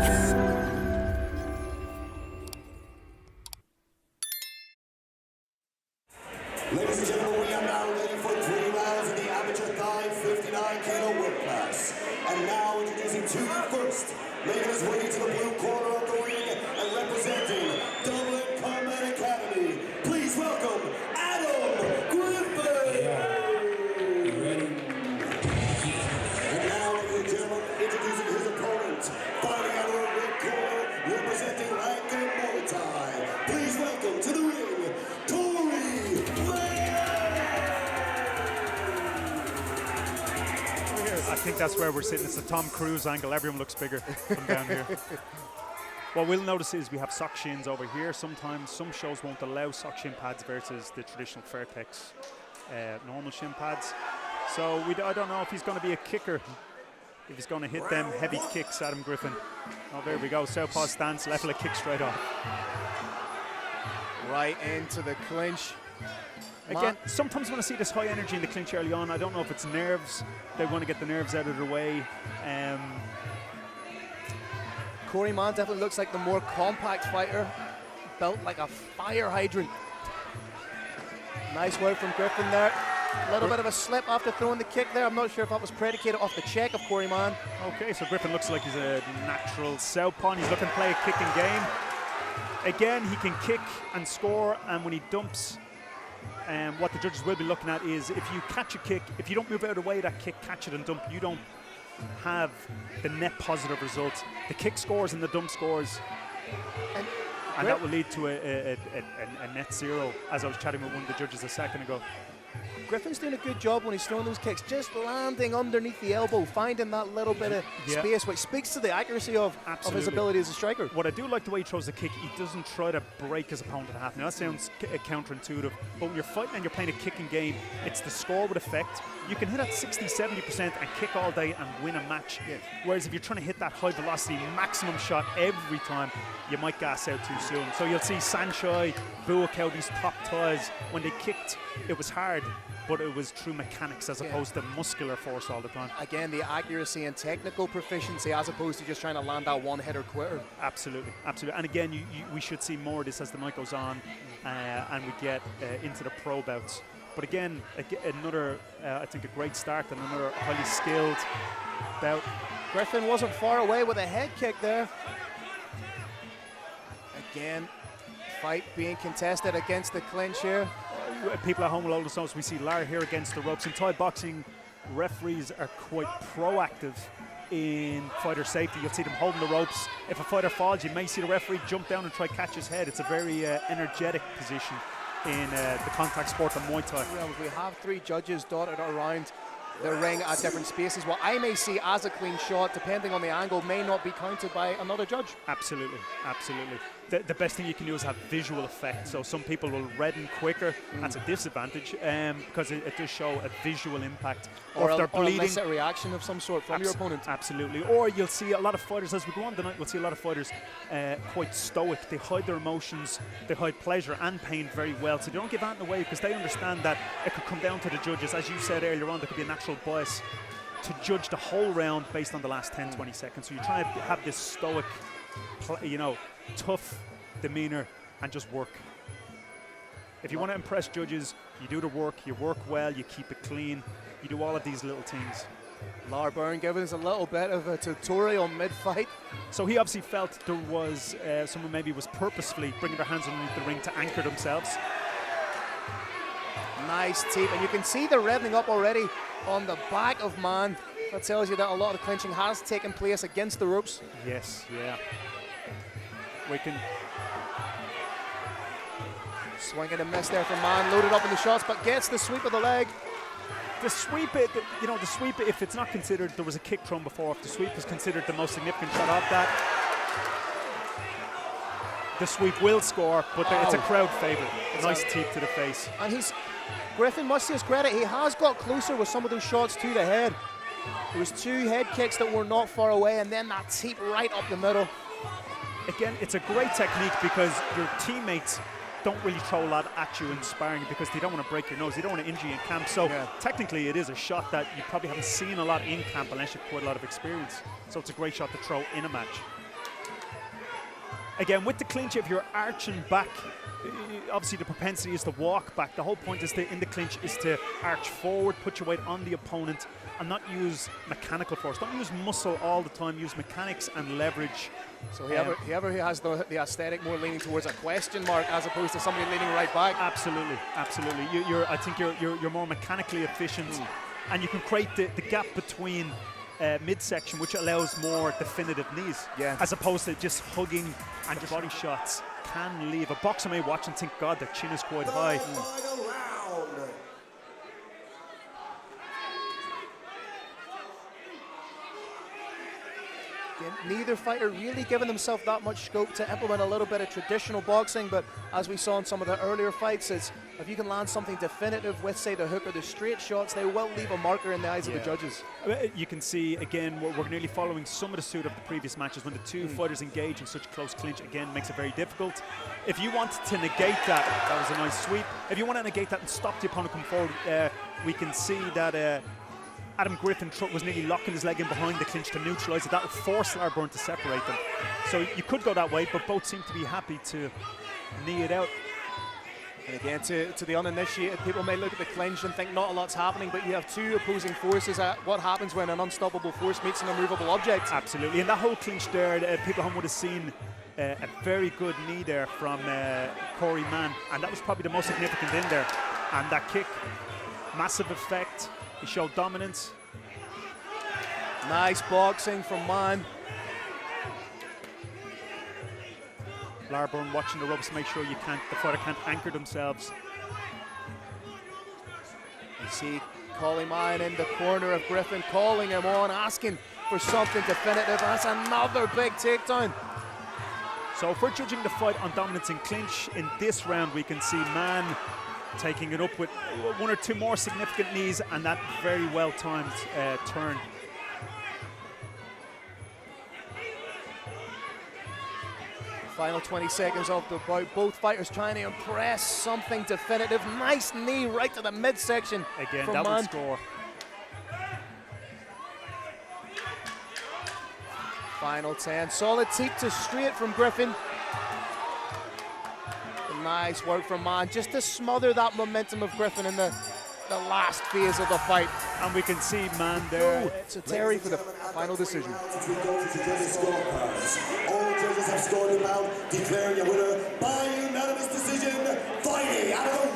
Ladies and gentlemen, we are now ready for 3 rounds in the amateur thigh 59 kilo weight class. And now introducing to you first, making his way to the blue corner of the ring and representing Dublin Combat Academy. Please welcome Griffin. And now, ladies and gentlemen, introducing his opponent, fighting out of the red corner, representing Langka Muay Thai. Please welcome to the ring, I think that's where we're sitting. It's a Tom Cruise angle. Everyone looks bigger from down here. What we'll notice is we have sock shins over here. Sometimes some shows won't allow sock shin pads versus the traditional Fairtex normal shin pads. So I don't know if he's going to be a kicker, if he's going to hit them heavy kicks at him, Griffin. Oh, there we go. Southpaw stance, left leg kick straight off. Right into the clinch. Again, sometimes when I see this high energy in the clinch early on, I don't know if it's nerves. They want to get the nerves out of their way. Corey Mann definitely looks like the more compact fighter, built like a fire hydrant. Nice work from Griffin there. A little bit of a slip after throwing the kick there. I'm not sure if that was predicated off the check of Corey Mann. Okay, so Griffin looks like he's a natural southpaw. He's looking to play a kicking game. Again, he can kick and score, and when he dumps, what the judges will be looking at is if you catch a kick, if you don't move out of the way of that kick, catch it and dump, you don't have the net positive results. The kick scores and the dump scores, and that will lead to a net zero, as I was chatting with one of the judges a second ago. Griffin's doing a good job when he's throwing those kicks, just landing underneath the elbow, finding that little bit of space, which speaks to the accuracy of his ability as a striker. What I do like the way he throws the kick, he doesn't try to break his opponent in half. Now that sounds counterintuitive, but when you're fighting and you're playing a kicking game, it's the score with effect. You can hit at 60-70% and kick all day and win a match. Yeah. Whereas if you're trying to hit that high velocity maximum shot every time, you might gas out too soon. So you'll see Sanchai, Bout, these top ties, when they kicked, it was hard, but it was true mechanics as opposed to muscular force all the time. Again, the accuracy and technical proficiency as opposed to just trying to land that one-hitter quitter. Absolutely, absolutely. And again, we should see more of this as the night goes on and we get into the pro bouts. But again, another, I think, a great start and another highly skilled bout. Griffin wasn't far away with a head kick there. Again, fight being contested against the clinch here. People at home will always notice we see Lar here against the ropes. In Thai boxing, referees are quite proactive in fighter safety. You'll see them holding the ropes. If a fighter falls, you may see the referee jump down and try to catch his head. It's a very energetic position in the contact sport of Muay Thai. Well, we have 3 judges dotted around the ring at different spaces. What I may see as a clean shot, depending on the angle, may not be counted by another judge. Absolutely, absolutely. The best thing you can do is have visual effect. So some people will redden quicker. That's a disadvantage because it does show a visual impact. Or if they're bleeding, a reaction of some sort from your opponent. Absolutely. Or you'll see a lot of fighters, as we go on tonight, we'll see a lot of fighters quite stoic. They hide their emotions, they hide pleasure and pain very well. So they don't give anything away because they understand that it could come down to the judges. As you said earlier on, there could be a natural bias to judge the whole round based on the last 10-20 seconds. So you try to have this stoic, tough demeanor and just work. If you want to impress judges, you do the work, you work well, you keep it clean, you do all of these little things. Lar Byrne giving us a little bit of a tutorial mid-fight. So he obviously felt there was someone maybe was purposefully bringing their hands underneath the ring to anchor themselves. Nice teep, and you can see the revving up already on the back of Mann. That tells you that a lot of clinching has taken place against the ropes. Yes, yeah. We can... Swing and a miss there from Mann, loaded up in the shots, but gets the sweep of the leg. The sweep, the sweep, if it's not considered, there was a kick thrown before, if the sweep is considered the most significant shot of that, the sweep will score, but it's a crowd favourite. Nice teep to the face. And Griffin must to his credit, he has got closer with some of those shots to the head. There was 2 head kicks that were not far away, and then that teep right up the middle. Again, it's a great technique because your teammates don't really throw a lot at you in sparring because they don't want to break your nose, they don't want to injure you in camp. So technically it is a shot that you probably haven't seen a lot in camp unless you have quite a lot of experience. So it's a great shot to throw in a match. Again, with the clinch, if you're arching back, obviously the propensity is to walk back. The whole point is in the clinch is to arch forward, put your weight on the opponent, and not use mechanical force. Don't use muscle all the time. Use mechanics and leverage. So whoever has the aesthetic more leaning towards a question mark as opposed to somebody leaning right back. Absolutely, absolutely. I think you're more mechanically efficient, and you can create the gap between midsection, which allows more definitive knees, as opposed to just hugging and just body shots can leave. A boxer may watch and think, God, their chin is quite high. Final round. Neither fighter really giving themselves that much scope to implement a little bit of traditional boxing, but as we saw in some of the earlier fights, it's if you can land something definitive with, say, the hook or the straight shots, they will leave a marker in the eyes of the judges. You can see, again, we're nearly following some of the suit of the previous matches when the two fighters engage in such close clinch. Again, makes it very difficult. If you want to negate that was a nice sweep. If you want to negate that and stop the opponent come forward, we can see that Adam Griffin was nearly locking his leg in behind the clinch to neutralise it. That would force Larburn to separate them. So you could go that way, but both seem to be happy to knee it out. And again, to the uninitiated, people may look at the clinch and think not a lot's happening, but you have two opposing forces. What happens when an unstoppable force meets an immovable object? Absolutely, and that whole clinch there, people at home would have seen a very good knee there from Corey Mann, and that was probably the most significant in there. And that kick, massive effect. He showed dominance. Nice boxing from Mann. Larburn watching the ropes to make sure the fighter can't anchor themselves. You see Collie Mann in the corner of Griffin, calling him on, asking for something definitive. That's another big takedown. So if we're judging the fight on dominance in clinch, in this round we can see Mann taking it up with one or two more significant knees and that very well-timed turn. Final 20 seconds of the bout. Both fighters trying to impress something definitive. Nice knee right to the midsection. Again, from that Mann. will score. Final 10. Solid teep to straight from Griffin. Nice work from Mann, just to smother that momentum of Griffin in the last phase of the fight. And we can see Mann there. It's a Terry for the final decision. All judges have scored him out, declaring a winner by unanimous decision, fighting out of the